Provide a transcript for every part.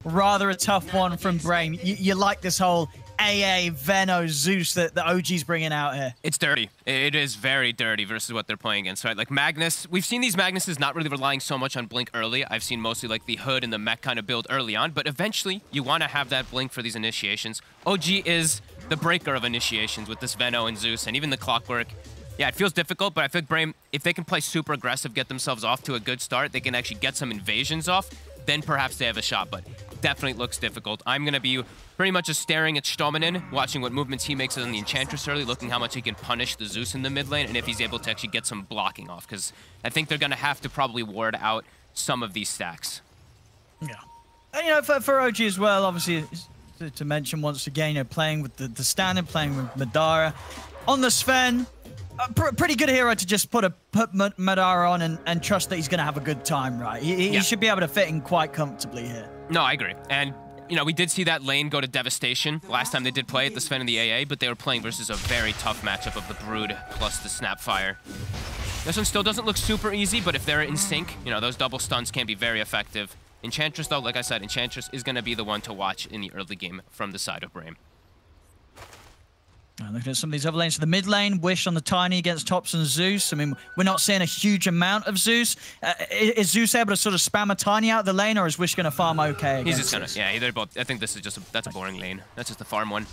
rather a tough one from Brame. You like this whole AA, Veno, Zeus that the OG's bringing out here. It's dirty. It is very dirty versus what they're playing against, right? Like Magnus, we've seen these Magnuses not really relying so much on Blink early. I've seen mostly like the Hood and the Mech kind of build early on, but eventually you want to have that Blink for these initiations. OG is the breaker of initiations with this Veno and Zeus and even the Clockwork. Yeah, it feels difficult, but I feel like Brame, if they can play super aggressive, get themselves off to a good start, they can actually get some invasions off, then perhaps they have a shot, but definitely looks difficult. I'm going to be pretty much just staring at Stominen, watching what movements he makes on the Enchantress early, looking how much he can punish the Zeus in the mid lane, and if he's able to actually get some blocking off, because I think they're going to have to probably ward out some of these stacks. Yeah. And, you know, for OG as well, obviously, to mention once again, you know, playing with the standard, playing with Madara. On the Sven, a pretty good hero to just put Madara on and trust that he's going to have a good time, right? He should be able to fit in quite comfortably here. No, I agree. And, you know, we did see that lane go to Devastation last time they did play it, the Sven and the AA, but they were playing versus a very tough matchup of the Brood plus the Snapfire. This one still doesn't look super easy, but if they're in sync, you know, those double stuns can be very effective. Enchantress, though, like I said, Enchantress is going to be the one to watch in the early game from the side of Brame. Looking at some of these other lanes. So the mid lane, Wish on the Tiny against Tops and Zeus. I mean, we're not seeing a huge amount of Zeus. Is Zeus able to sort of spam a Tiny out of the lane, or is Wish going to farm okay? He's just going to, yeah, they're both. I think this is just, that's a boring lane. That's just the farm one.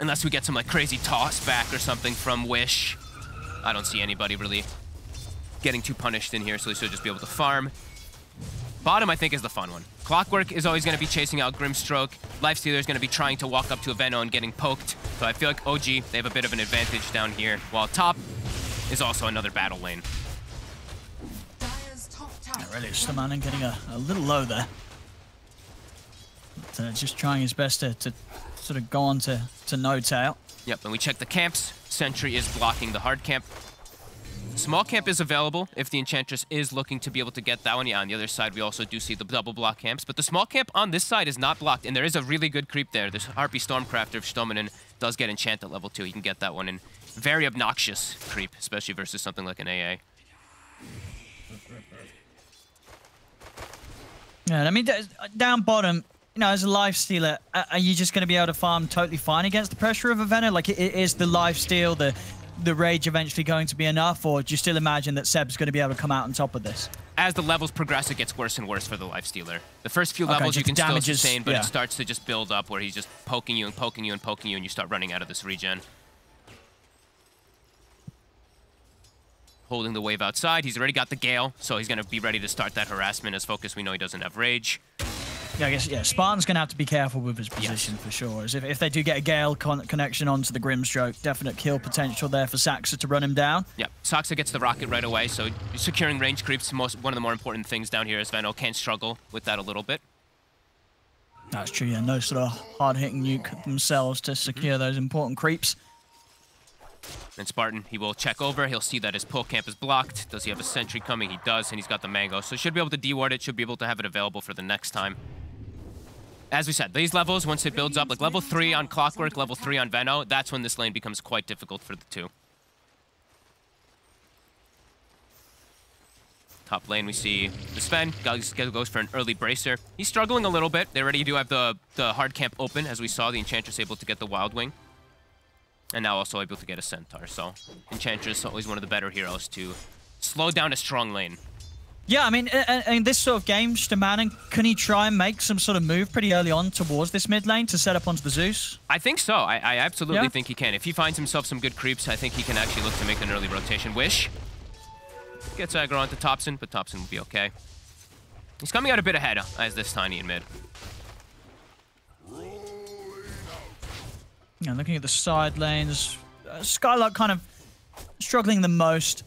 Unless we get some like crazy toss back or something from Wish. I don't see anybody really getting too punished in here, so they should just be able to farm. Bottom, I think, is the fun one. Clockwork is always going to be chasing out Grimstroke. Lifestealer is going to be trying to walk up to a Veno and getting poked. So I feel like OG, they have a bit of an advantage down here, while top is also another battle lane. Yeah, really, Stominen getting a little low there. But, just trying his best to sort of go on to no tail. Yep, and we check the camps. Sentry is blocking the hard camp. Small camp is available if the Enchantress is looking to be able to get that one. Yeah, on the other side, we also do see the double block camps. But the small camp on this side is not blocked, and there is a really good creep there. This Harpy Stormcrafter, if Stominen does get enchant at level 2, he can get that one in. Very obnoxious creep, especially versus something like an AA. Yeah, I mean, down bottom, you know, as a lifestealer, are you just going to be able to farm totally fine against the pressure of a Veno? Like, is the lifesteal, the rage eventually going to be enough, or do you still imagine that Seb's going to be able to come out on top of this? As the levels progress, it gets worse and worse for the Lifestealer. The first few levels you can still sustain, but it starts to just build up where he's just poking you and poking you and poking you, and you start running out of this regen. Holding the wave outside. He's already got the Gale, so he's going to be ready to start that harassment. As Focus, we know he doesn't have rage. Yeah, I guess, yeah, Spartan's going to have to be careful with his position for sure. As if they do get a Gale connection onto the Grimstroke, definite kill potential there for Saxa to run him down. Yeah, Saxa gets the rocket right away, so securing range creeps one of the more important things down here, as Veno can struggle with that a little bit. That's true, yeah, no sort of hard-hitting nuke themselves to secure those important creeps. And Spartan, he will check over, he'll see that his pull camp is blocked. Does he have a sentry coming? He does, and he's got the Mango, so he should be able to deward it, should be able to have it available for the next time. As we said, these levels, once it builds up, like level 3 on Clockwork, level 3 on Veno, that's when this lane becomes quite difficult for the two. Top lane, we see the Sven goes for an early Bracer. He's struggling a little bit. They already do have the hard camp open, as we saw, the Enchantress able to get the Wild Wing. And now also able to get a Centaur, so Enchantress always one of the better heroes to slow down a strong lane. Yeah, I mean, in this sort of game, Stominen, can he try and make some sort of move pretty early on towards this mid lane to set up onto the Zeus? I think so. I absolutely think he can. If he finds himself some good creeps, I think he can actually look to make an early rotation. Wish gets aggro onto Topson, but Topson will be okay. He's coming out a bit ahead as this Tiny in mid. Yeah, looking at the side lanes, Skylark kind of struggling the most,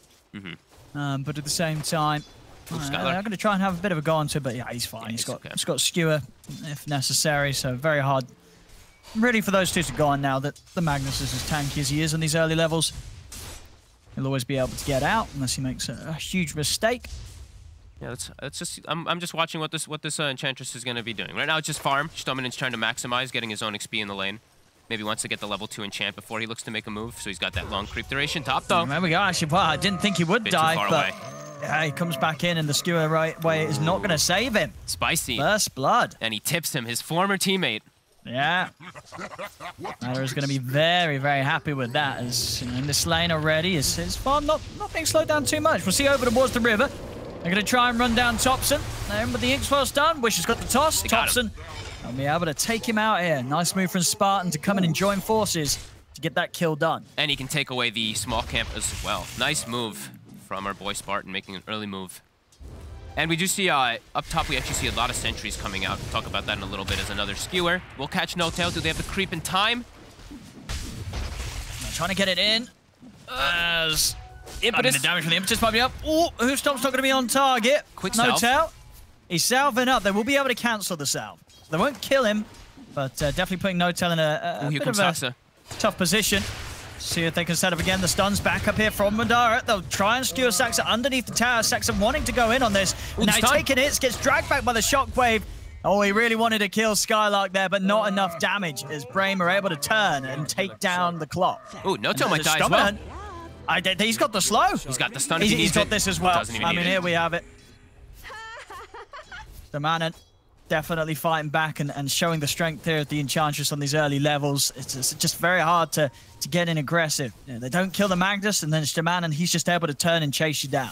but at the same time, I'm going to try and have a bit of a go onto it, but yeah, he's fine. Yeah, he's got skewer if necessary, so very hard really for those two to go on now that the Magnus is as tanky as he is on these early levels. He'll always be able to get out unless he makes a huge mistake. Yeah, that's just I'm just watching what this Enchantress is going to be doing. Right now it's just farm. Stominen's trying to maximize getting his own XP in the lane. Maybe wants to get the level 2 enchant before he looks to make a move, so he's got that long creep duration. Top though. There we go. Actually, wow, I didn't think he would die, but Yeah, he comes back in, and the skewer right way is not going to save him. Spicy. First blood. And he tips him, his former teammate. Yeah. Matter is going to be very, very happy with that. As in this lane already, his farm not being slowed down too much. We'll see over towards the river. They're going to try and run down Thompson. But the Ink's well done. Wish has got the toss. Thompson will be able to take him out here. Nice move from Spartan to come in and join forces to get that kill done. And he can take away the small camp as well. Nice move from our boy Spartan, making an early move. And we do see, up top, we actually see a lot of sentries coming out. We'll talk about that in a little bit as another skewer. We'll catch No Tail. Do they have the creep in time? Trying to get it in. As Impetus. The damage from the Impetus might be up. Oh, Whostomp's not going to be on target. Quick No salve. Tail. He's salving up. They will be able to cancel the salve. They won't kill him, but definitely putting No Tail in a bit of a tough position. See if they can set up again. The stun's back up here from Madara. They'll try and skewer Saxa underneath the tower. Saxa wanting to go in on this. Now he's taking hits, gets dragged back by the shockwave. Oh, he really wanted to kill Skylark there, but not enough damage as Brame are able to turn and take down the clock. Oh, No Tail might die as well. He's got the slow. He's got the stun. He's got this as well. I mean, here we have it. The Manon definitely fighting back and showing the strength here of the Enchantress on these early levels. It's just very hard to get in aggressive. You know, they don't kill the Magnus, and then Shaman, and he's just able to turn and chase you down.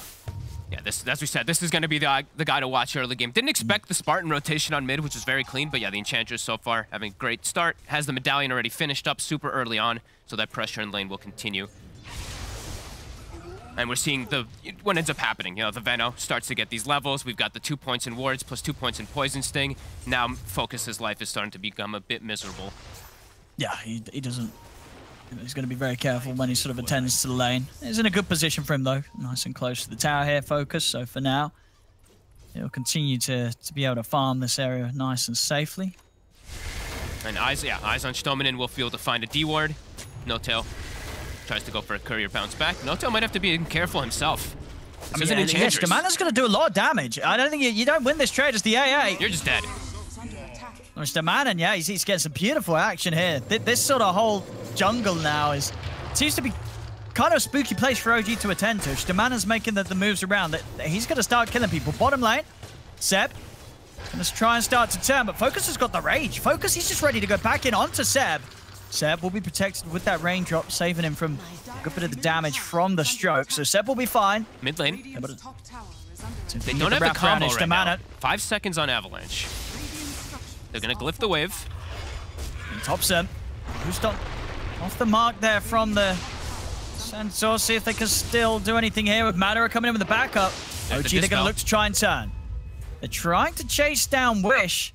Yeah, as we said, this is going to be the guy to watch early game. Didn't expect the Spartan rotation on mid, which was very clean, but yeah, the Enchantress so far having a great start. Has the medallion already finished up super early on, so that pressure in lane will continue. And we're seeing what ends up happening. You know, the Veno starts to get these levels. We've got the 2 points in wards plus 2 points in poison sting. Now Focus's life is starting to become a bit miserable. Yeah, he doesn't. He's going to be very careful when he sort of attends to the lane. He's in a good position for him though, nice and close to the tower here. Focus. So for now, he'll continue to be able to farm this area nice and safely. And eyes on Stominen will be able to find a D ward. No Tail tries to go for a courier bounce back. No Tail might have to be careful himself. This isn't Enchantress. Stamana's going to do a lot of damage. I don't think you don't win this trade as the AA. You're just dead. Mr. Manon, yeah, he's getting some beautiful action here. This sort of whole jungle now seems to be kind of a spooky place for OG to attend to. Stamanon's making the moves around. He's going to start killing people. Bottom lane, Seb. Let's try and start to turn, but Focus has got the rage. Focus, he's just ready to go back in onto Seb. Seb will be protected with that raindrop, saving him from a good bit of the damage from the stroke. So Seb will be fine. Mid lane. They don't have the combo right now. 5 seconds on Avalanche. They're going to glyph the wave. Thompson, who's done off the mark there from the Centaur. See if they can still do anything here with Madara coming in with the backup. OG, they're going to look to try and turn. They're trying to chase down Wish.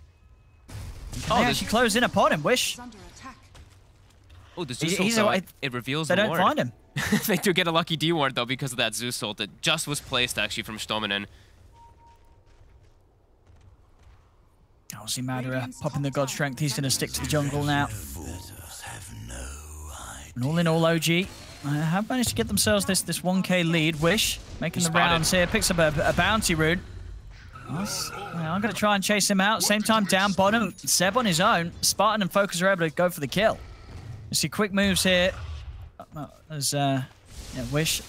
Can they actually close in upon him? Wish. Oh, the Zeus ult, it reveals the They don't find him. They do get a lucky D ward, though, because of that Zeus ult that just was placed, actually, from Stominen. Oh, see Madara popping the God Strength. He's going to stick to the jungle now. And all in all, OG have managed to get themselves this 1k lead. Wish making the rounds here. Picks up a bounty rune. I'm going to try and chase him out. Same time down bottom. Seb on his own. Spartan and Focus are able to go for the kill. You see quick moves here. As Wish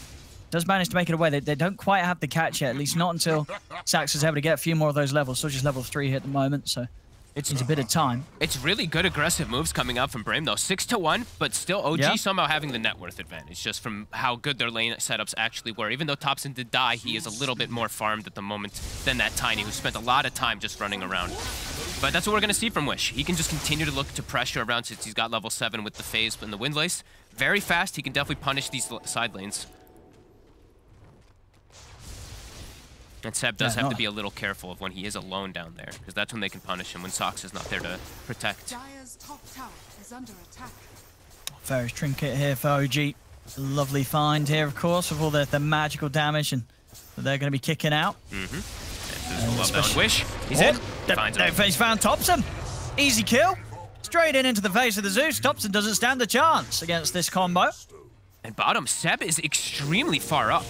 does manage to make it away. They don't quite have the catch yet, at least not until Sax is able to get a few more of those levels. So just level 3 here at the moment, so it's a bit of time. It's really good aggressive moves coming out from Brame, though. 6-1, but still OG somehow having the net worth advantage, just from how good their lane setups actually were. Even though Thompson did die, he is a little bit more farmed at the moment than that Tiny, who spent a lot of time just running around. But that's what we're going to see from Wish. He can just continue to look to pressure around since he's got level 7 with the phase and the Windlace. Very fast, he can definitely punish these side lanes. And Seb does have to be a little careful of when he is alone down there, because that's when they can punish him, when Sox is not there to protect. Dire's top tower is under attack. Ferris Trinket here for OG. Lovely find here, of course, with all the magical damage and they're going to be kicking out. Wish. He's in. He's found Thompson. Easy kill. Straight into the face of the Zeus. Thompson doesn't stand a chance against this combo. And bottom, Seb is extremely far up.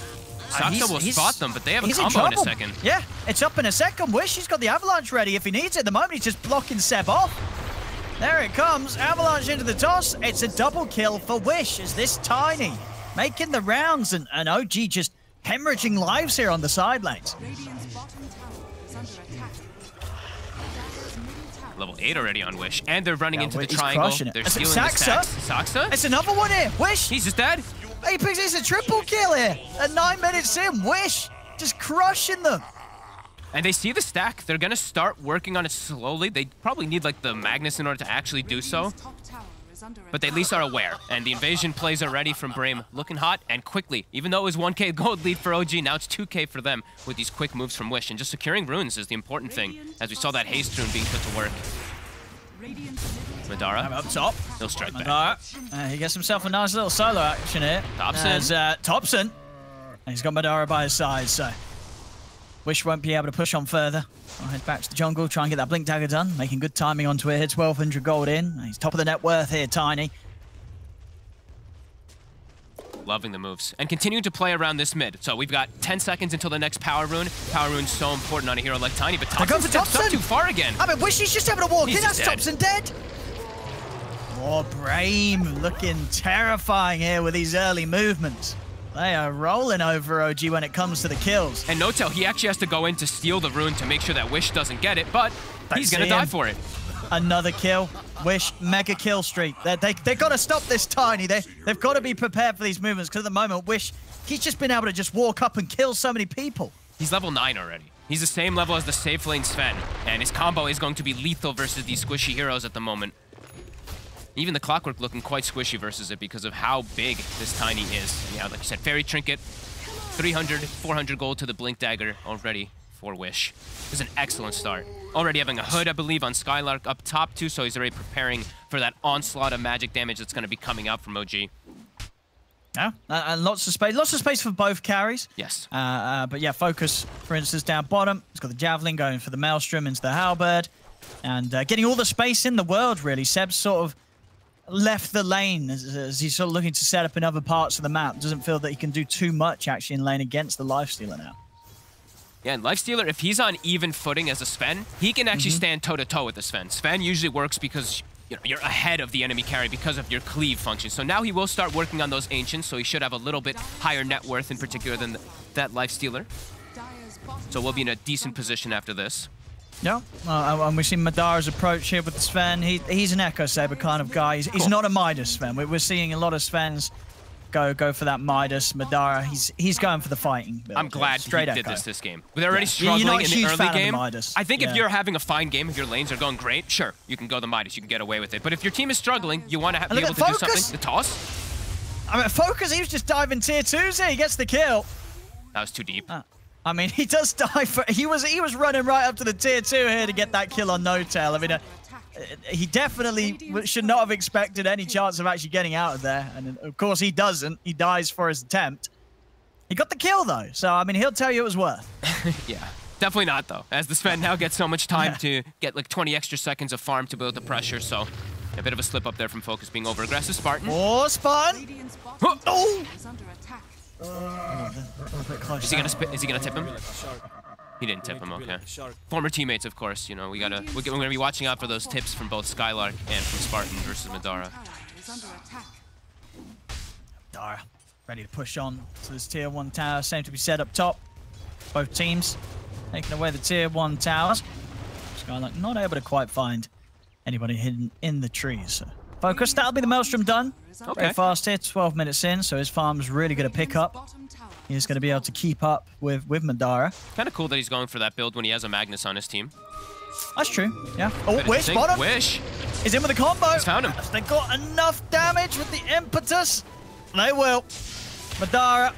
Saxa will spot them, but they have a combo in a second. Yeah, it's up in a second. Wish, he's got the Avalanche ready if he needs it. At the moment, he's just blocking Seb off. There it comes. Avalanche into the toss. It's a double kill for Wish as this Tiny making the rounds, and OG just hemorrhaging lives here on the side lanes. Radiant's bottom tower is under attack. Dire's middle tower. Level 8 already on Wish. And they're running into the he's triangle. crushing it. They're It's stealing the Saxa. stacks. Saxa? It's another one here. Wish. He's just dead. Apex is a triple kill here. At 9 minutes in, Wish just crushing them. And they see the stack. They're going to start working on it slowly. They probably need like the Magnus in order to actually do so. Radiant's top tower is under But they at least are aware. And the invasion plays are ready from Brame. Looking hot and quickly. Even though it was 1k gold lead for OG, now it's 2k for them with these quick moves from Wish. And just securing runes is the important thing, as we saw that haste rune being put to work. Radiant's middle Madara, Up top. he'll strike back. Madara. He gets himself a nice little solo action here. Thompson. As Thompson. And he's got Madara by his side, so Wish won't be able to push on further. I'll head back to the jungle, try and get that Blink Dagger done. Making good timing onto it here. 1,200 gold in. He's top of the net worth here, Tiny. Loving the moves. And continuing to play around this mid. So we've got 10 seconds until the next power rune. Power rune's so important on a hero like Tiny, but Thompson for steps up Thompson. too far again. I mean, Wish he's just able to walk He's in. That's dead. Thompson dead. Oh, Brame looking terrifying here with these early movements. They are rolling over OG when it comes to the kills. And Notel, he actually has to go in to steal the rune to make sure that Wish doesn't get it, but he's going to die for it. Another kill. Wish mega kill streak. They got to stop this Tiny. They've got to be prepared for these movements because at the moment, Wish, he's just been able to just walk up and kill so many people. He's level 9 already. He's the same level as the safe lane Sven, and his combo is going to be lethal versus these squishy heroes at the moment. Even the Clockwork looking quite squishy versus it because of how big this Tiny is. Yeah, like you said, Fairy Trinket, 300, 400 gold to the Blink Dagger already for Wish. This is an excellent start. Already having a Hood, I believe, on Skylark up top too, so he's already preparing for that onslaught of magic damage that's going to be coming out from OG. Yeah, and lots of space for both carries. Yes. But yeah, Focus, for instance, down bottom. He's got the Javelin going for the Maelstrom into the Halberd. And getting all the space in the world, really. Seb's sort of left the lane as he's sort of looking to set up in other parts of the map. Doesn't feel that he can do too much, actually, in lane against the Lifestealer now. Yeah, and Lifestealer, if he's on even footing as a Sven, he can actually stand toe-to-toe with the Sven. Sven usually works because you're ahead of the enemy carry because of your cleave function. So now he will start working on those Ancients, so he should have a little bit higher net worth in particular than that Lifestealer. So we'll be in a decent position after this. Yeah, and we've seen Madara's approach here with Sven. He's an Echo Saber kind of guy. He's not a Midas Sven. We're seeing a lot of Svens go for that Midas. Madara, he's going for the fighting build. I'm glad he did Echo. this game. They're already struggling in the early game. I think if you're having a fine game, if your lanes are going great, sure, you can go the Midas, you can get away with it. But if your team is struggling, you want to be able to do something. The toss? I mean, Focus, he was just diving tier 2s here. He gets the kill. That was too deep. I mean, he does die for... He was running right up to the tier 2 here to get that kill on No-Tail. I mean, he definitely should not have expected any chance of actually getting out of there. And of course, he doesn't. He dies for his attempt. He got the kill, though. So, I mean, he'll tell you it was worth. Yeah, definitely not, though. As the Sven now gets so much time to get like 20 extra seconds of farm to build the pressure. So, a bit of a slip up there from Focus being over-aggressive. Spartan. Oh, Spartan. Oh! Is under attack. Is he gonna tip him? He didn't tip him, okay. Former teammates, of course, you know, we're gonna be watching out for those tips from both Skylark and from Spartan versus Madara. Madara, ready to push on to this tier 1 tower. Same to be set up top. Both teams taking away the tier 1 towers. Skylark not able to quite find anybody hidden in the trees. So Focus, that'll be the Maelstrom done. Okay. Very fast here, 12 minutes in, so his farm's really going to pick up. He's going to be able to keep up with Madara. Kind of cool that he's going for that build when he has a Magnus on his team. That's true, yeah. Oh, Wish, bottom. Wish. He's in with the combo. He's found him. They got enough damage with the impetus. They will. Madara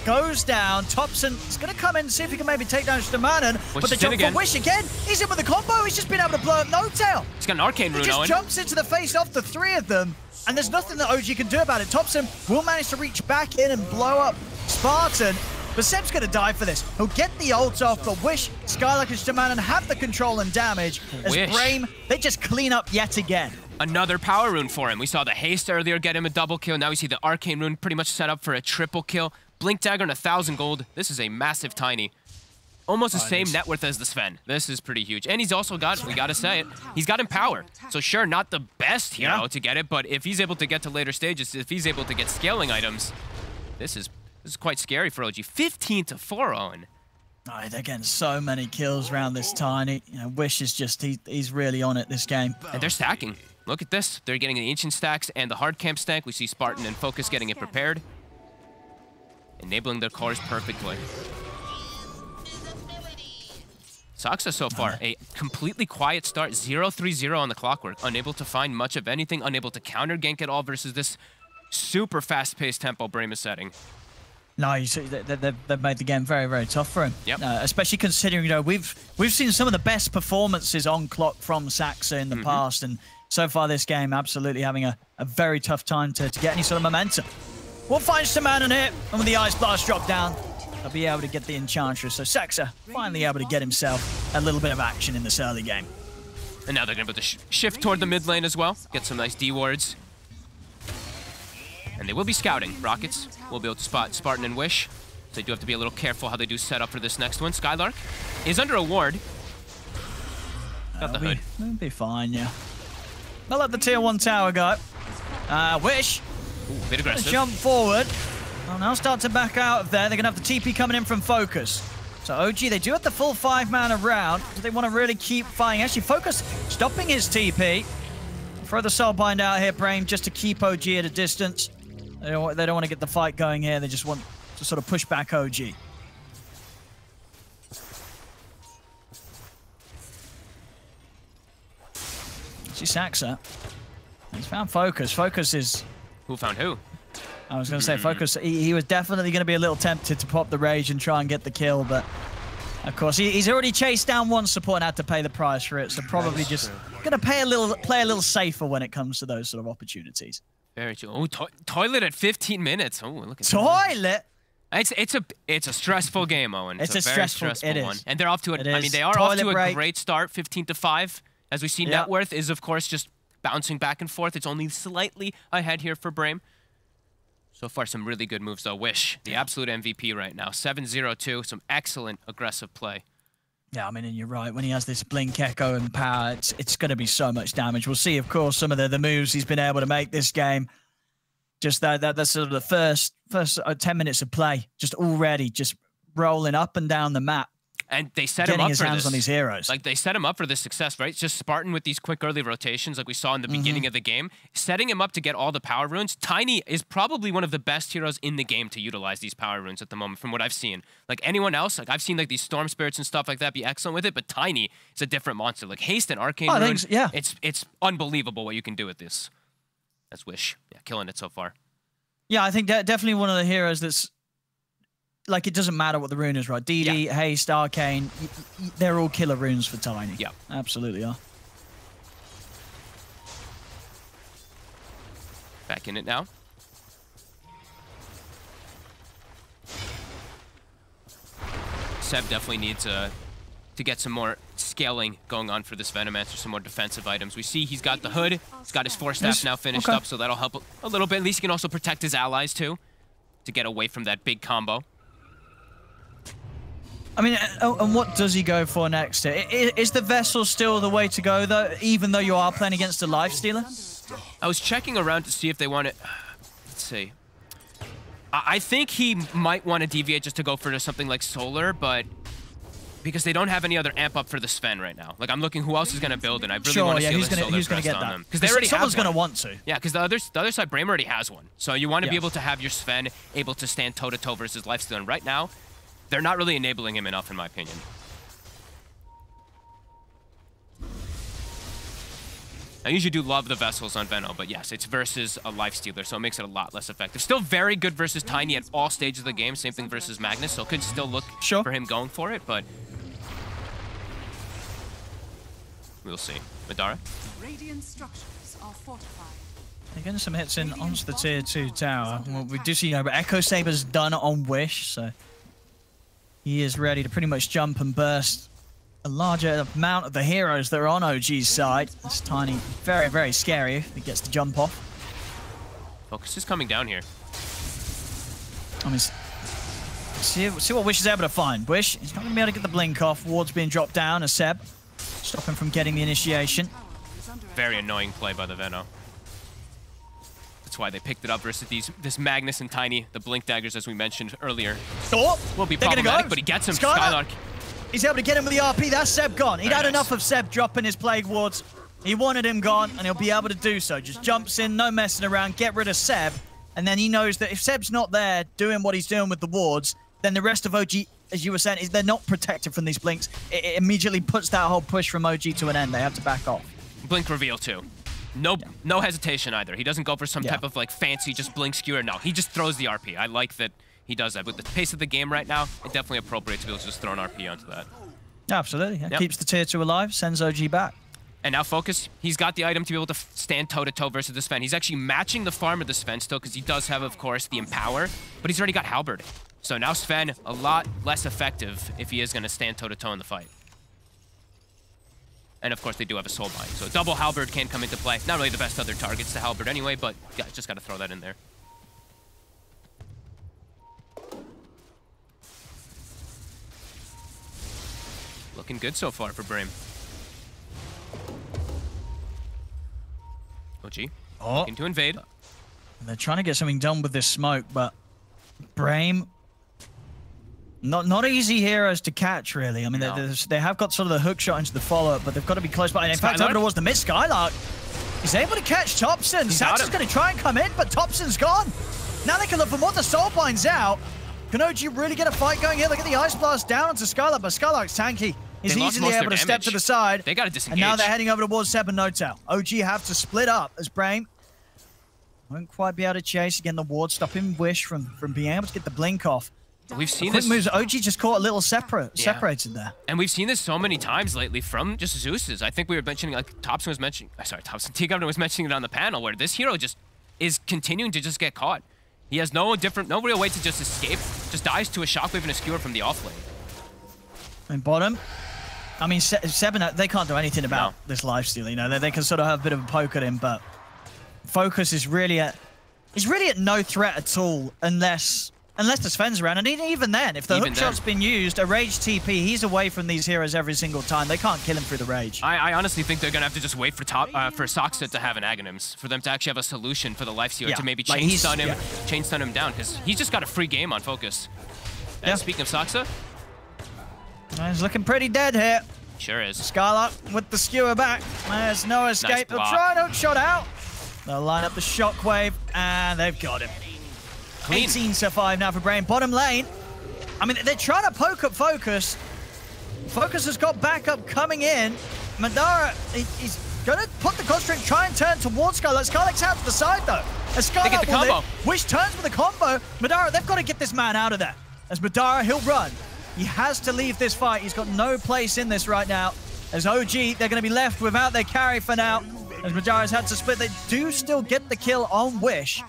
goes down. Thompson is going to come in and see if he can maybe take down Stamanen. But the jump for Wish again. He's in with the combo. He's just been able to blow up No-Tail. He's got an arcane rune He just on. jumps into the face of the 3 of them. And there's nothing that OG can do about it. Thompson will manage to reach back in and blow up Spartan. But Seb's going to die for this. He'll get the ult off, but Wish, Skylark, and Stamanen have the control and damage. As Brame, they just clean up yet again. Another power rune for him. We saw the haste earlier get him a double kill. Now we see the arcane rune pretty much set up for a triple kill. Blink Dagger and 1,000 gold. This is a massive Tiny. Almost the same net worth as the Sven. This is pretty huge. And he's also got, we gotta say it, he's got Empower. So sure, not the best hero to get it, but if he's able to get to later stages, if he's able to get scaling items, this is This is quite scary for OG. 15 to 4, Owen. Oh, they're getting so many kills around this Tiny. You know, Wish is just, he's really on it this game. And they're stacking. Look at this. They're getting the Ancient stacks and the hard camp stack. We see Spartan and Focus getting it prepared. Enabling their cores perfectly. Saksa so far, a completely quiet start. 0-3-0 on the clockwork. Unable to find much of anything. Unable to counter gank at all versus this super fast-paced tempo Brame is setting. No, you see, they've made the game very, very tough for him. Yep. Especially considering, you know, we've seen some of the best performances on clock from Saksa in the past, and so far this game absolutely having a very tough time to get any sort of momentum. We'll find some man in here, and with the Ice Blast drop down, they'll be able to get the Enchantress. So Saksa finally able to get himself a little bit of action in this early game. And now they're going to put the shift toward the mid lane as well. Get some nice D wards. And they will be scouting. Rockets will be able to spot Spartan and Wish. So they do have to be a little careful how they do set up for this next one. Skylark is under a ward. Got the hood. We'll be fine, yeah. They'll let the tier 1 tower go. Wish. Ooh, bit aggressive. Jump forward. Well, now start to back out of there. They're going to have the TP coming in from Focus. So OG, they do have the full 5-man around. Do they want to really keep fighting? Actually, Focus stopping his TP. Throw the Soulbind out here, Brame, just to keep OG at a distance. They don't want to get the fight going here. They just want to sort of push back OG. See Saksa. He's found Focus. Focus is... Who found who? I was going to say Focus. He was definitely going to be a little tempted to pop the Rage and try and get the kill, but of course he's already chased down one support and had to pay the price for it, so probably just going to play a little safer when it comes to those sort of opportunities. Very true. Oh, toilet at 15 minutes. Oh, look at Toilet. That. It's a stressful game, Owen. It's a very stressful one. And they're off to I mean, they are off to a great start, 15 to 5. As we see, net worth is of course just bouncing back and forth. It's only slightly ahead here for Brame. So far, some really good moves though. Wish, the absolute MVP right now. 7-0-2, some excellent aggressive play. Yeah, I mean, and you're right. When he has this Blink Echo and power, it's going to be so much damage. We'll see, of course, some of the moves he's been able to make this game. Just that's sort of the first 10 minutes of play, just already just rolling up and down the map. And they set him up for this. Getting his hands on these heroes. Like, they set him up for this success, right? It's just Spartan with these quick early rotations like we saw in the beginning of the game. Setting him up to get all the power runes. Tiny is probably one of the best heroes in the game to utilize these power runes at the moment from what I've seen. Like, anyone else, like, I've seen, like, these Storm Spirits and stuff like that be excellent with it, but Tiny is a different monster. Like, Haste and Arcane Rune, yeah. It's unbelievable what you can do with this. That's Wish. Yeah, killing it so far. Yeah, I think definitely one of the heroes that's... Like, it doesn't matter what the rune is, right? DD, Haste, Arcane, they're all killer runes for Tiny. Yeah. Absolutely are. Back in it now. Seb definitely needs to get some more scaling going on for this Venomancer, some more defensive items. We see he's got the hood, he's got his Force Staff now finished up, so that'll help a little bit. At least he can also protect his allies, too, to get away from that big combo. I mean, and what does he go for next? Is the Vessel still the way to go, though, even though you are playing against a Lifestealer? I was checking around to see if they want to... Let's see. I think he might want to deviate just to go for something like Solar, but... Because they don't have any other amp up for the Sven right now. Like, I'm looking who else is going to build, and I really want to see who's going to get that? Because they already someone's going to want to. Yeah, because the other side, Brame already has one. So you want to be able to have your Sven able to stand toe-to-toe versus Lifestealer. And right now, they're not really enabling him enough, in my opinion. I usually do love the Vessels on Veno, but yes, it's versus a Lifestealer, so it makes it a lot less effective. Still very good versus Tiny at all stages of the game. Same thing versus Magnus, so it could still look for him going for it, but... We'll see. Madara? Radiant structures are fortified. They're getting some hits in onto the tier 2 tower. Well, we do see, but Echo Saber's done on Wish, so he is ready to pretty much jump and burst a larger amount of the heroes that are on OG's side. This Tiny, very, very scary if he gets to jump off. Focus is coming down here. I mean, see what Wish is able to find. Wish, he's not going to be able to get the blink off. Ward's being dropped down as Seb. Stop him from getting the initiation. Very annoying play by the Veno. That's why they picked it up versus this Magnus and Tiny, the Blink daggers, as we mentioned earlier. Oh, will be problematic, but he gets him. Skylark. He's able to get him with the RP. That's Seb gone. He'd had nice. enough of Seb dropping his Plague Wards. He wanted him gone, and he'll be able to do so. Just jumps in, no messing around, get rid of Seb, and then he knows that if Seb's not there doing what he's doing with the wards, then the rest of OG, as you were saying, they're not protected from these blinks. It immediately puts that whole push from OG to an end. They have to back off. Blink reveal too. No hesitation either. He doesn't go for some type of like fancy just blink skewer. No, he just throws the RP. I like that he does that. With the pace of the game right now, it's definitely appropriate to be able to just throw an RP onto that. Absolutely. Yeah. Keeps the tier 2 alive, sends OG back. And now Focus, he's got the item to be able to stand toe-to-toe versus the Sven. He's actually matching the farm of the Sven still because he does have, of course, the Empower, but he's already got Halberd. So now Sven, a lot less effective if he is going to stand toe-to-toe in the fight. And of course, they do have a Soulbind, so double Halberd can come into play. Not really the best other targets to Halberd anyway, but yeah, just got to throw that in there. Looking good so far for Brame. OG, looking to invade. They're trying to get something done with this smoke, but Brame, not easy heroes to catch, really. I mean, they have got sort of the hook shot into the follow-up, but they've got to be close by. And in fact, over towards the mid, Skylark is able to catch Thompson. Saxon's going to try and come in, but Thompson's gone. Now they can look for more. The Soulbind's out. Can OG really get a fight going here? Look at the Ice Blast down onto Skylark, but Skylark's tanky. He's easily able to step to the side. They got to disengage. And now they're heading over towards Seb and No-Tail. OG have to split up as Brame won't quite be able to chase. Again, the ward stopping Wish from being able to get the blink off. We've seen this. Moves. OG just caught a little separated there. And we've seen this so many times lately from just Zeus's. I think we were mentioning, like Thompson was mentioning, T-Governor was mentioning it on the panel, where this hero just is continuing to just get caught. He has no real way to just escape. Just dies to a shockwave and a skewer from the offlane. And bottom. I mean, Seven, they can't do anything about this lifesteal, you know. They can sort of have a bit of a poke at him, but Focus is really at no threat at all unless the Sven's around. And even then, if the hookshot's been used, a Rage TP, he's away from these heroes every single time. They can't kill him through the Rage. I honestly think they're going to have to just wait for Soxa to have an Aghanims, for them to actually have a solution for the lifestealer to maybe chain stun him down, because he's just got a free game on Focus. And speaking of Soxa, he's looking pretty dead here. Sure is. Skylark with the skewer back. There's no escape. They'll try and shot out. They'll line up the shockwave, and they've got him. Clean. 18 to 5 now for Brame. Bottom lane. I mean, they're trying to poke up Focus. Focus has got backup coming in. Madara is going to put the concentrate, try and turn towards Skylark. Skylark's out to the side, though. As Skylark they get the combo. Wish turns with a combo. Madara, they've got to get this man out of there. As Madara, he'll run. He has to leave this fight. He's got no place in this right now. As OG, they're going to be left without their carry for now. As Madara's had to split, they do still get the kill on Wish.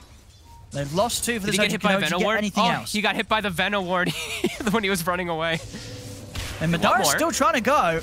They've lost 2 for this. Did he get hit by Venom Ward? Anything else? He got hit by the Venom Ward when he was running away. And Madara's still trying to go.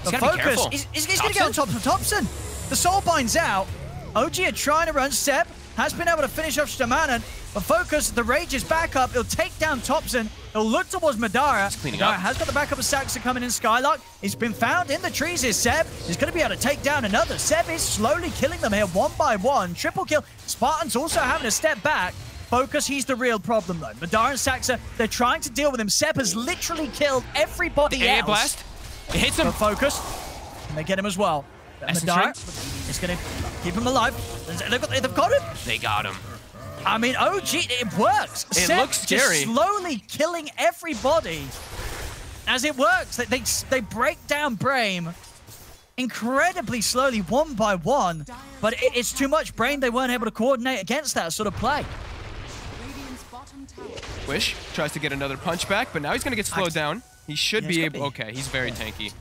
He's Focus. He's going to get on top of Thompson. The Soulbind's out. OG are trying to run. Seb has been able to finish off Stamanen. But Focus, the Rage is back up. He'll take down Thompson. He'll look towards Madara. He's cleaning Madara up. has got the backup of Saxa coming in. Skylark. He's been found in the trees here. Seb is going to be able to take down another. Seb is slowly killing them here one by one. Triple kill. Spartan's also having to step back. Focus, he's the real problem, though. Madara and Saxa, they're trying to deal with him. Seb has literally killed everybody else. Blast. It hits him. But Focus, and they get him as well. Madara is going to keep him alive. They've got him. They got him. I mean, OG, it works. It Seb looks scary. Just slowly killing everybody as it works. They break down Brame incredibly slowly, one by one. But it's too much. Brame, they weren't able to coordinate against that sort of play. Wish tries to get another punch back, but now he's going to get slowed down. He should be able... Okay, he's very tanky.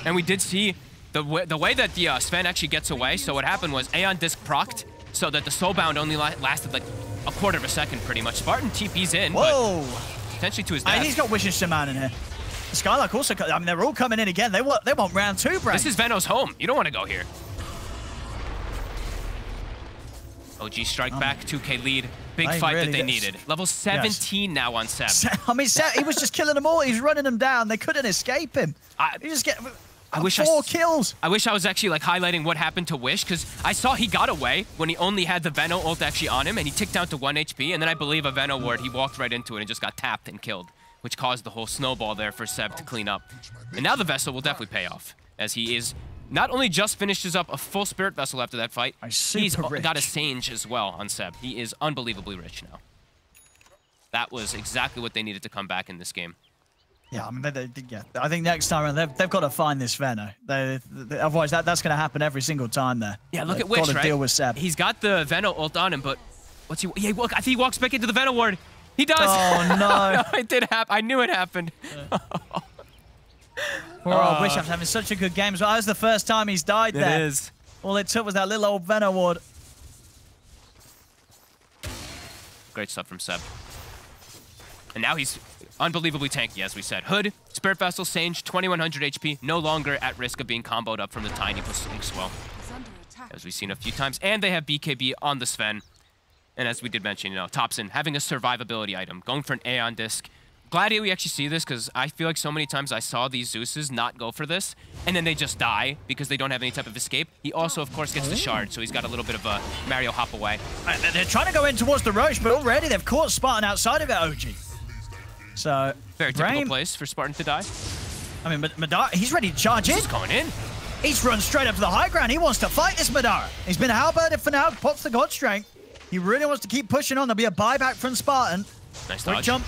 And we did see the way that the Sven actually gets away. So what happened was Aeon Disc procced so that the Soulbound only lasted like a quarter of a second pretty much. Spartan TP's in, but potentially to his death. He's got Wish and Shaman in here. Skylark also... I mean, they're all coming in again. They want round 2, Brame. This is Veno's home. You don't want to go here. OG strike back, 2K lead. Big fight that they needed. Level 17 now on Seb. I mean, Seb, he was just killing them all. He was running them down. They couldn't escape him. I wish 4 kills. I wish I was actually like highlighting what happened to Wish, because I saw he got away when he only had the Veno ult actually on him, and he ticked down to 1 HP, and then I believe a Veno ward, he walked right into it and just got tapped and killed, which caused the whole snowball there for Seb to clean up. And now the Vessel will definitely pay off, as he is not only just finishes up a full Spirit Vessel after that fight, he's got a Sage as well on Seb. He is unbelievably rich now. That was exactly what they needed to come back in this game. Yeah, I mean, yeah. I think next time around, they've got to find this Veno. Otherwise, that's going to happen every single time there. Yeah, look at Wish, right? Deal with Seb. He's got the Veno ult on him, but what's he? Yeah, look, I think he walks back into the Veno ward. He does. Oh, no. No, it did happen. I knew it happened. Poor Wish, I'm having such a good game. So that was the first time he's died there. It is. All it took was that little old Veno ward. Great stuff from Seb. And now he's unbelievably tanky, as we said. Hood, Spirit Vessel, Sage, 2100 HP, no longer at risk of being comboed up from the Tiny plus Swell, as we've seen a few times. And they have BKB on the Sven. And as we did mention, you know, Topson having a survivability item, going for an Aeon Disc. Glad we actually see this, because I feel like so many times I saw these Zeuses not go for this, and then they just die because they don't have any type of escape. He also, of course, gets the Shard, so he's got a little bit of a Mario hop away. They're trying to go in towards the Roche, but already they've caught Spartan outside of it, OG. So, very typical place for Spartan to die. I mean, Madara, he's ready to charge in. He's going in. He's run straight up to the high ground. He wants to fight this Madara. He's been halberded for now, pops the God Strength. He really wants to keep pushing on. There'll be a buyback from Spartan. Nice Quick dodge. jump,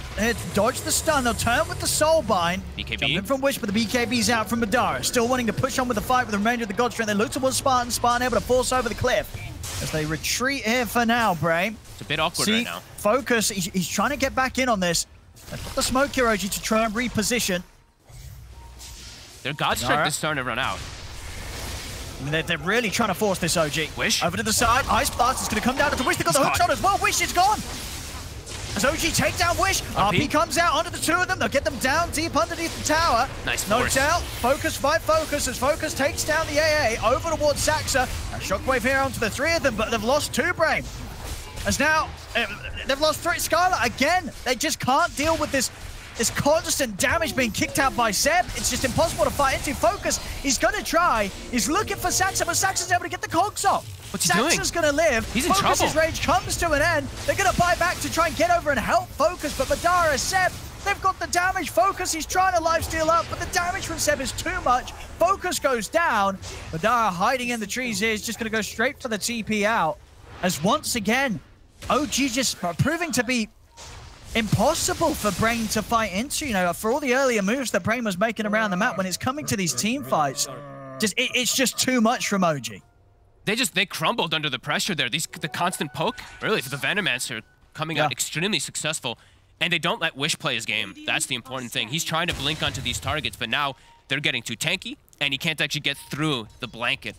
dodge the stun. They'll turn with the Soul Bind. BKB. Jump in from Wish, but the BKB's out from Madara. Still wanting to push on with the fight with the remainder of the God Strength. They look towards Spartan. Spartan able to force over the cliff. As they retreat here for now, Brame. It's a bit awkward right now. Focus. He's trying to get back in on this. They've got the smoke here, OG, to try and reposition. Their God Strength is starting to run out. I mean, they're really trying to force this, OG. Wish. Over to the side. Ice Blast is going to come down to Wish. They got the hook shot as well. Wish is gone. As OG take down Wish, RP comes out onto the two of them. They'll get them down deep underneath the tower. Nice no force. doubt. Focus, fight Focus, as Focus takes down the AA over towards Saxa. A shockwave here onto the three of them, but they've lost 2 Brame. As now, they've lost 3. Skylar, again, they just can't deal with this constant damage being kicked out by Seb. It's just impossible to fight into. Focus, he's going to try. He's looking for Saxa, but Saxa's able to get the cogs off. What's he doing? Saxa's going to live. He's in Focus's trouble. rage comes to an end. They're going to buy back to try and get over and help Focus, but Madara, Seb, they've got the damage. Focus, he's trying to lifesteal up, but the damage from Seb is too much. Focus goes down. Madara hiding in the trees here is just going to go straight for the TP out. As once again, OG just proving to be impossible for Brame to fight into. You know, for all the earlier moves that Brame was making around the map, when it's coming to these team fights, it's just too much from OG. They crumbled under the pressure there. The constant poke, really, for the Venomancer coming out extremely successful. And they don't let Wish play his game. That's the important thing. He's trying to blink onto these targets, but now they're getting too tanky, and he can't actually get through the blanket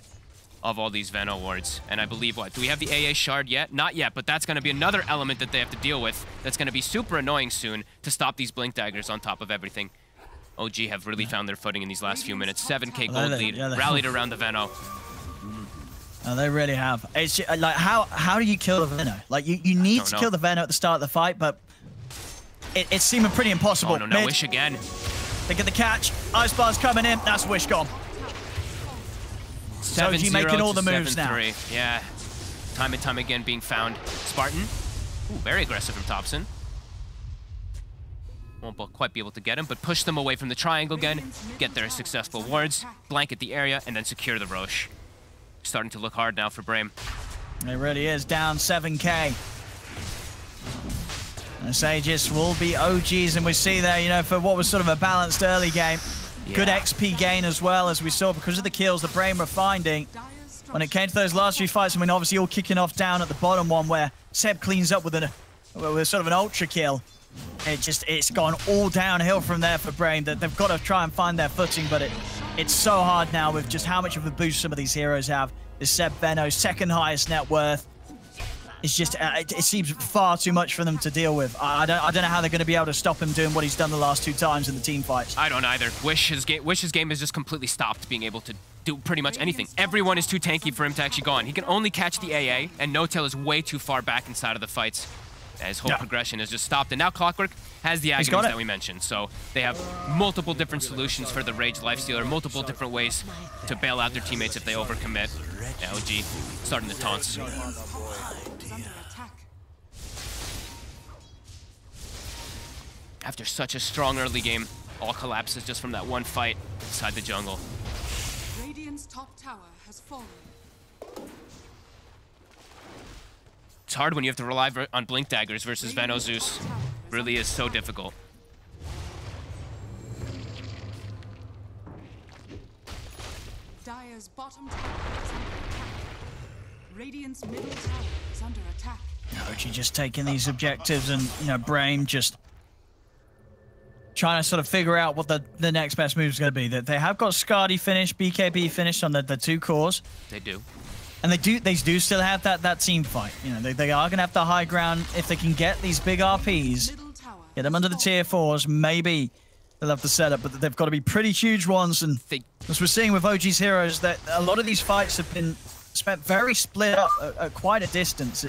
of all these Veno wards. And I believe, do we have the AA shard yet? Not yet, but that's going to be another element that they have to deal with that's going to be super annoying soon to stop these blink daggers on top of everything. OG have really found their footing in these last few minutes. 7k gold lead, rallied around the Veno. No, they really have. It's just, like, how do you kill the Veno? Like, you need to kill the Veno at the start of the fight, but it's seeming pretty impossible. Oh, no, Wish again. They get the catch. Ice Bar's coming in. That's Wish gone. 7-0 OG making all the moves now. Yeah, time and time again being found. Spartan, very aggressive from Topson. Won't quite be able to get him, but push them away from the triangle again, get their successful wards, blanket the area, and then secure the Roche. Starting to look hard now for Brame. It really is, down 7k. The Sages will be OGs, and we see there, you know, for what was sort of a balanced early game, good XP gain as well, as we saw, because of the kills that Brame were finding. When it came to those last few fights, I mean, obviously all kicking off down at the bottom one, where Seb cleans up with sort of an ultra kill. It's gone all downhill from there for Brame. That they've got to try and find their footing, but it's so hard now with just how much of a boost some of these heroes have. This Seb Veno, second highest net worth. It's just, it seems far too much for them to deal with. I don't know how they're going to be able to stop him doing what he's done the last 2 times in the team fights. I don't either. Wish's game has just completely stopped being able to do pretty much anything. Everyone is too tanky for him to actually go on. He can only catch the AA, and No-Tail is way too far back inside of the fights. His whole progression has just stopped, and now Clockwork has the agonies that we mentioned. So they have multiple different solutions for the Rage Lifestealer, multiple different ways to bail out their teammates if they overcommit. Yeah, OG starting the taunts. After such a strong early game, all collapses just from that one fight inside the jungle. Radiant's top tower has fallen. It's hard when you have to rely on Blink Daggers versus Veno Zeus. Really is so difficult. Dire's bottom tower is under attack. Radiant's middle tower is under attack. OG just taking these objectives, and Brame just trying to sort of figure out what the next best move is going to be. That they have got Skadi finished, BKB finished on the two cores. They do. And they do still have that team fight. They are going to have the high ground. If they can get these big RPs, get them under the tier 4s, maybe they'll have the setup, but they've got to be pretty huge ones. And as we're seeing with OG's heroes, that a lot of these fights have been spent very split up at quite a distance.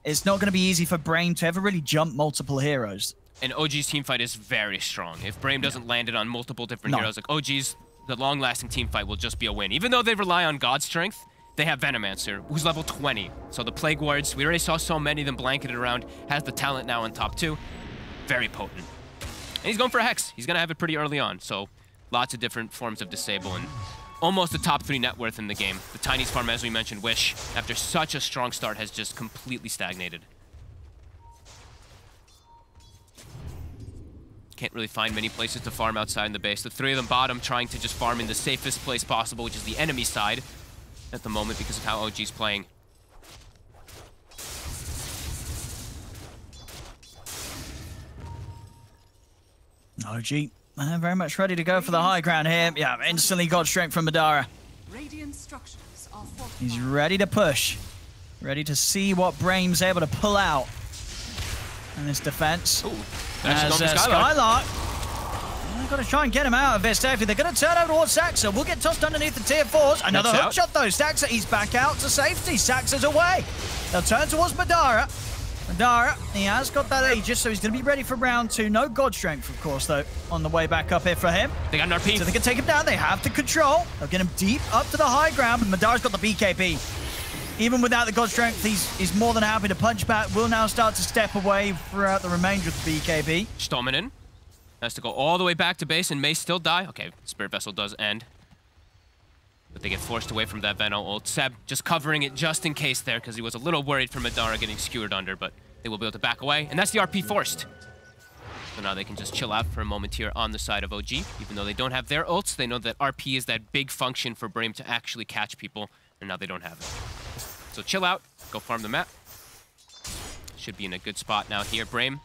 It's not going to be easy for Brame to ever really jump multiple heroes. And OG's team fight is very strong. If Brame doesn't land it on multiple different heroes, like OG's, the long-lasting team fight will just be a win. Even though they rely on God Strength, they have Venomancer, who's level 20. So the Plague Wards, we already saw so many of them blanketed around, has the talent now on top 2. Very potent. And he's going for a Hex. He's going to have it pretty early on. So lots of different forms of disable, and almost the top 3 net worth in the game. The Tiny's farm, as we mentioned, Wish, after such a strong start, has just completely stagnated. Can't really find many places to farm outside in the base. The 3 of them bottom trying to just farm in the safest place possible, which is the enemy side at the moment because of how OG's playing. OG very much ready to go for the high ground here. Yeah, instantly got strength from Madara. He's ready to push. Ready to see what Brame's able to pull out in this defense. As Skylark, they've got to try and get him out of this safely. They're going to turn over towards Saxa. We'll get tossed underneath the tier 4s. Another hook shot though. Saxa, he's back out to safety. Saxa's away. They'll turn towards Madara. Madara, he has got that Aegis, so he's going to be ready for round 2. No God Strength, of course, though, on the way back up here for him. They got an RP. So they can take him down. They have the control. They'll get him deep up to the high ground, but Madara's got the BKB. Even without the God Strength, he's more than happy to punch back. Will now start to step away throughout the remainder of the BKB. Stominen has to go all the way back to base and may still die. Okay, Spirit Vessel does end. But they get forced away from that Veno ult. Seb just covering it just in case there because he was a little worried for Madara getting skewered under, but they will be able to back away. And that's the RP forced. So now they can just chill out for a moment here on the side of OG. Even though they don't have their ults, they know that RP is that big function for Brame to actually catch people, and now they don't have it. So chill out, go farm the map. Should be in a good spot now here. Brame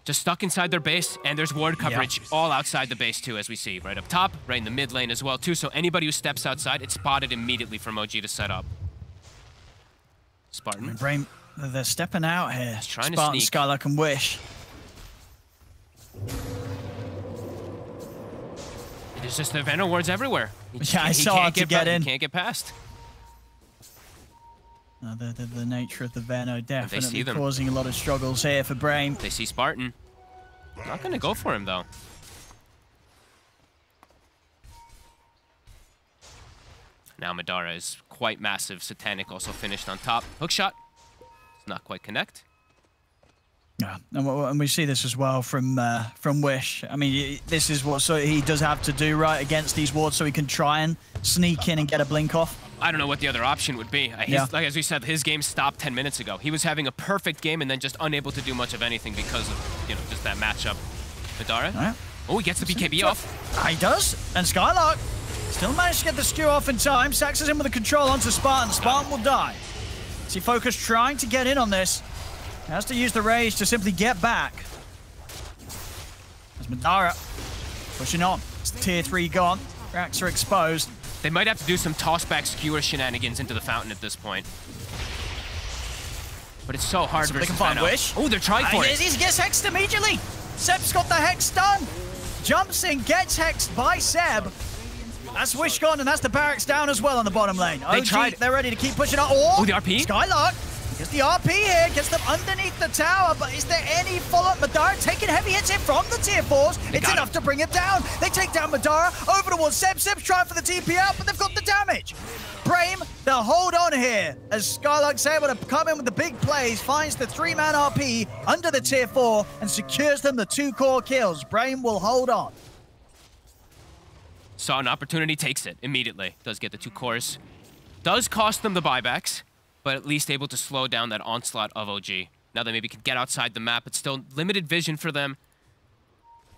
just stuck inside their base, and there's ward coverage all outside the base too, as we see. Right up top, right in the mid lane as well too. So anybody who steps outside, it's spotted immediately from OG to set up. Spartan. Brame, they're stepping out here. He's trying Spartan, to sneak. Skylark, and Wish. There's just the Veno wards everywhere. It's so hard to get in. He can't get past. No, the nature of the Veno definitely causing a lot of struggles here for Brame. They see Spartan. Not going to go for him, though. Now Madara is quite massive. Satanic also finished on top. Hookshot. Does not quite connect. Yeah, and we see this as well from Wish. I mean, this is what he does have to do, right, against these wards, so he can try and sneak in and get a blink off. I don't know what the other option would be. Like as we said, his game stopped 10 minutes ago. He was having a perfect game and then just unable to do much of anything because of, just that matchup. Madara. Right. Oh, he gets the BKB off. He does. And Skylark still managed to get the skew off in time. Saxes in with the control onto Spartan. Spartan will die. See, Focus trying to get in on this. He has to use the rage to simply get back. There's Madara pushing on. It's the tier 3 gone. Racks are exposed. They might have to do some toss-back skewer shenanigans into the fountain at this point. But it's so hard versus Veno. Wish. Oh, they're trying for it. He gets hexed immediately. Seb's got the hex done. Jumps in, gets hexed by Seb. That's Wish gone, and that's the barracks down as well on the bottom lane. They're ready to keep pushing on. Oh, the RP. Skylark Gets the RP here, gets them underneath the tower, but is there any follow-up? Madara taking heavy hits here from the tier 4s. It's enough to bring it down. They take down Madara, over towards Seb. Seb's trying for the TP out, but they've got the damage. Brame, they'll hold on here as Skylark's able to come in with the big plays, finds the 3-man RP under the tier 4 and secures them the 2 core kills. Brame will hold on. Saw an opportunity, takes it immediately. Does get the 2 cores. Does cost them the buybacks, but at least able to slow down that onslaught of OG. Now they maybe can get outside the map. It's still limited vision for them,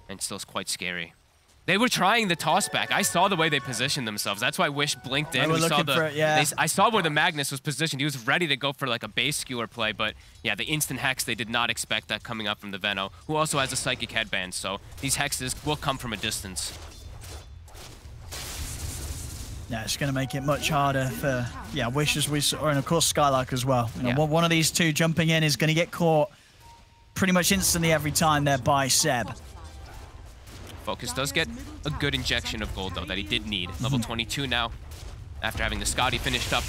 and still is quite scary. They were trying the toss back. I saw the way they positioned themselves. That's why Wish blinked in. We saw the, it, yeah. I saw where the Magnus was positioned. He was ready to go for like a base skewer play, but yeah, the instant hex, they did not expect that coming up from the Veno, who also has a psychic headband, so these hexes will come from a distance. Yeah, it's going to make it much harder for, Wish as we saw, and of course Skylark as well. You know, one of these two jumping in is going to get caught pretty much instantly every time they're by Seb. Focus does get a good injection of gold, though, that he did need. Level 22 now, after having the Scotty finished up.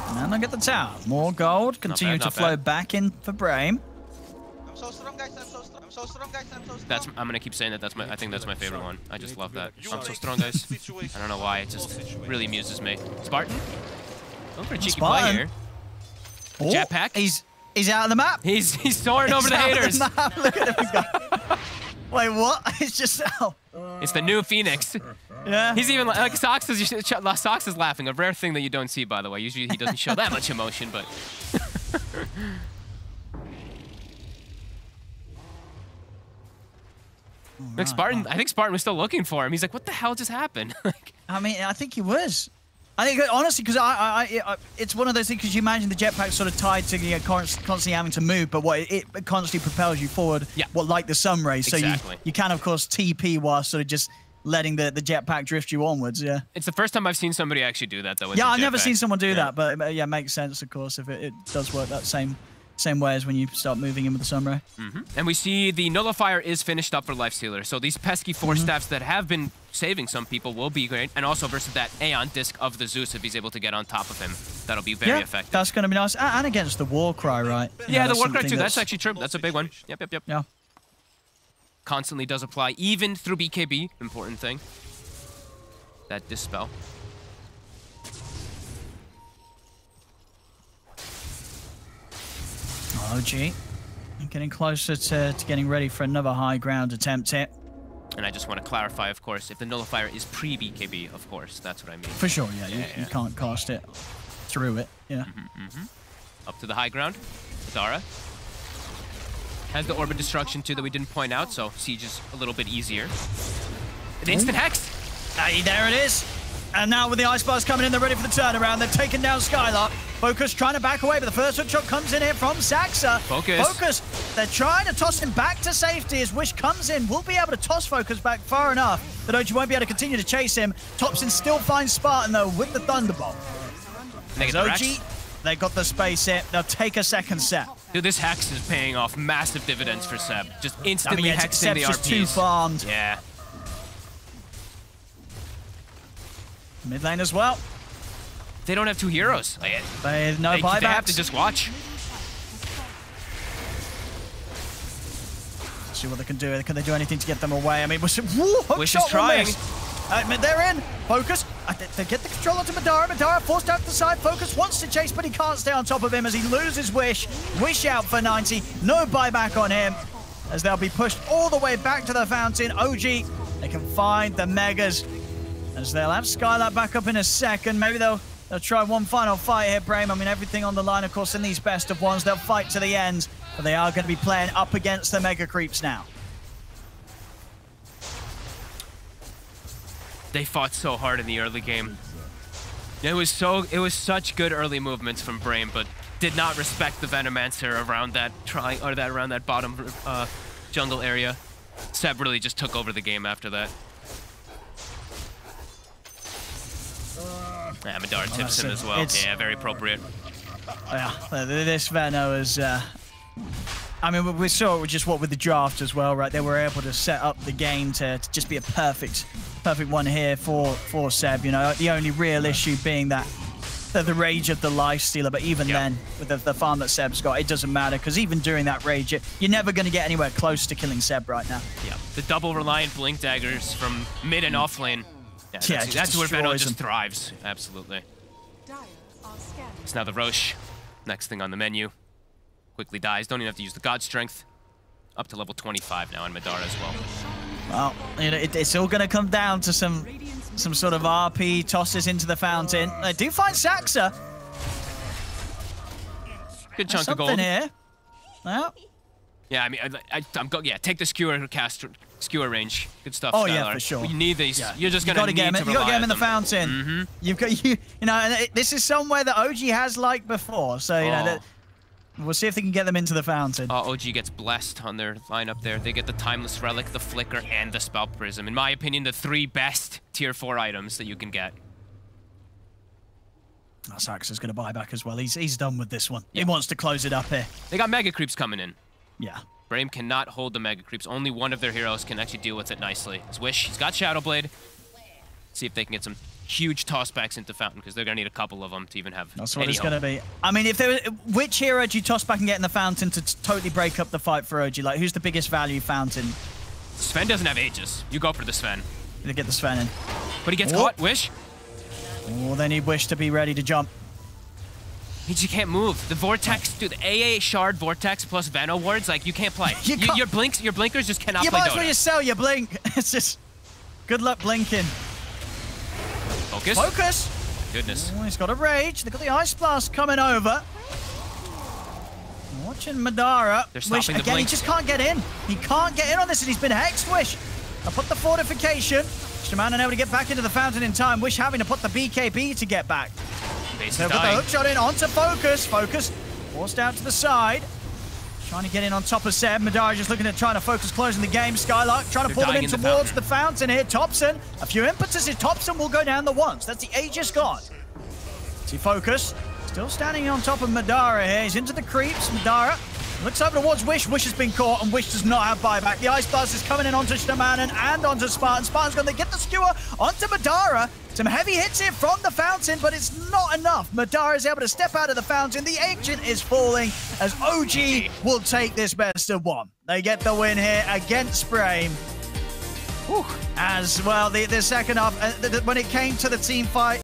And they'll get the tower. More gold, continue to flow back in for Brame. I'm so strong, guys. I'm so strong. I'm so strong, guys. I'm so strong. I'm gonna keep saying that. I think that's my favorite one. I just love that. I'm so strong, guys. I don't know why. It just really amuses me. Spartan? Going for a cheeky play here. Oh, Jetpack. He's out of the map. He's soaring over the haters. Look at him. He's got... Wait, what? It's just It's the new Phoenix. Yeah. He's even like Sox is laughing. A rare thing that you don't see, by the way. Usually he doesn't show that much emotion, but. Like Spartan, I think Spartan was still looking for him. He's like, "What the hell just happened?" I mean, I think he was. I think honestly, because it's one of those things. Because you imagine the jetpack sort of tied to constantly having to move, but what it constantly propels you forward. Yeah. What like the sun rays. Exactly. So you can of course TP while sort of just letting the jetpack drift you onwards. Yeah. It's the first time I've seen somebody actually do that though. Yeah, I've never seen someone do that, but yeah, makes sense of course if it does work that same way as when you start moving in with the sunray. And we see the nullifier is finished up for Lifestealer. So these pesky 4 staffs that have been saving some people will be great. And also versus that Aeon disc of the Zeus, if he's able to get on top of him, that'll be very effective. That's going to be nice. And against the Warcry, right? Yeah, the Warcry too. That's actually true. That's a big one. Yep. Yeah. Constantly does apply, even through BKB. Important thing. That Dispel. OG getting closer to getting ready for another high ground attempt here. And I just want to clarify, of course, if the nullifier is pre-BKB, of course, that's what I mean. For sure, yeah. You can't cast it through it, yeah. Up to the high ground. Madara has the Orbit Destruction, too, that we didn't point out, so Siege is a little bit easier. An instant hex! Hey, there it is. And now with the Ice Bars coming in, they're ready for the turnaround. They've taken down Skylark. Focus trying to back away, but the first hook shot comes in here from Saxa. Focus. They're trying to toss him back to safety as Wish comes in. We'll be able to toss Focus back far enough that OG won't be able to continue to chase him. Topson still finds Spartan, though, with the Thunderbolt. As OG, they got the space here. They'll take a second set. Dude, this hex is paying off massive dividends for Seb. Just instantly hexing the RPs. Just too farmed. Yeah. Mid lane as well. They don't have 2 heroes. They have no buybacks. They have to just watch. See what they can do. Can they do anything to get them away? I mean, Wish is trying. They're in. Focus. They get the control onto Madara. Madara forced out to the side. Focus wants to chase, but he can't stay on top of him as he loses Wish. Wish out for 90. No buyback on him as they'll be pushed all the way back to the fountain. OG, they can find the Megas as they'll have Skylark back up in a second. Maybe they'll try one final fight here, Brame. I mean, everything on the line, of course, in these best of ones. They'll fight to the end, but they are going to be playing up against the Mega Creeps now. They fought so hard in the early game. It was such good early movements from Brame, but did not respect the Venomancer around that bottom jungle area. Seb really just took over the game after that. Yeah, Madara tips him as well. Yeah, very appropriate. Yeah, this Veno is... I mean, we saw it just with the draft as well, right? They were able to set up the game to just be a perfect perfect one here for Seb. You know, the only real issue being that the rage of the lifestealer, but even then, with the farm that Seb's got, it doesn't matter, because even during that rage, you're never going to get anywhere close to killing Seb right now. Yeah, the double reliant blink daggers from mid and off lane. Yeah, that's where Venom just thrives. Absolutely. It's now the Roche. Next thing on the menu. Quickly dies. Don't even have to use the God Strength. Up to level 25 now on Madara as well. Well, you know, it's all going to come down to some sort of RP tosses into the fountain. They do find Saxa. Good chunk of gold. Something here. Well. Yeah, I mean, take the skewer range. Good stuff. Oh Skylar. yeah, for sure. You need these. Yeah. You're just gonna need to rely on them. You got to get him in the fountain. You've got you know, and this is somewhere that OG has liked before. So you know, we'll see if they can get them into the fountain. OG gets blessed on their lineup there. They get the Timeless Relic, the Flicker, and the Spell Prism. In my opinion, the 3 best tier 4 items that you can get. Saxa's going to buy back as well. He's done with this one. He wants to close it up here. They got Mega Creeps coming in. Yeah. Brame cannot hold the Mega Creeps. Only one of their heroes can actually deal with it nicely. His Wish, he's got Shadow Blade. See if they can get some huge tossbacks into Fountain, because they're going to need a couple of them to even have That's what it's going to be. I mean, if there was, which hero do you toss back and get in the Fountain to totally break up the fight for OG? Like, who's the biggest value Fountain? Sven doesn't have Aegis. You go for the Sven. They get the Sven in. But he gets caught. Wish. Oh, they need Wish to be ready to jump. He just can't move. The Vortex, dude, the AA Shard Vortex plus Veno wards, like, you can't play. Your blinkers just cannot play Dota. You might as well just sell your blink. It's just, good luck blinking. Focus. Focus. Goodness. Oh, he's got a rage. They've got the Ice Blast coming over. Watching Madara. They're stopping the again, blink. he just can't get in. He can't get in on this, and he's been hexed. Wish. I put the fortification. Shaman unable to get back into the fountain in time. Wish having to put the BKB to get back. They'll put the hook shot in onto Focus. Focus forced out to the side. Trying to get in on top of Seb. Madara just looking at trying to focus closing the game. Skylark trying to pull them in towards the fountain here. Thompson, a few impetuses. Thompson will go down the once. That's the Aegis God. See Focus. Still standing on top of Madara here. He's into the creeps. Madara looks over towards Wish. Wish has been caught, and Wish does not have buyback. The Ice Blast is coming in onto Shamanan and onto Spartan. Spartan's going to get the skewer onto Madara. Some heavy hits here from the fountain, but it's not enough. Madara is able to step out of the fountain. The Ancient is falling as OG will take this best of 1. They get the win here against Brame. As well, the second half, when it came to the team fight,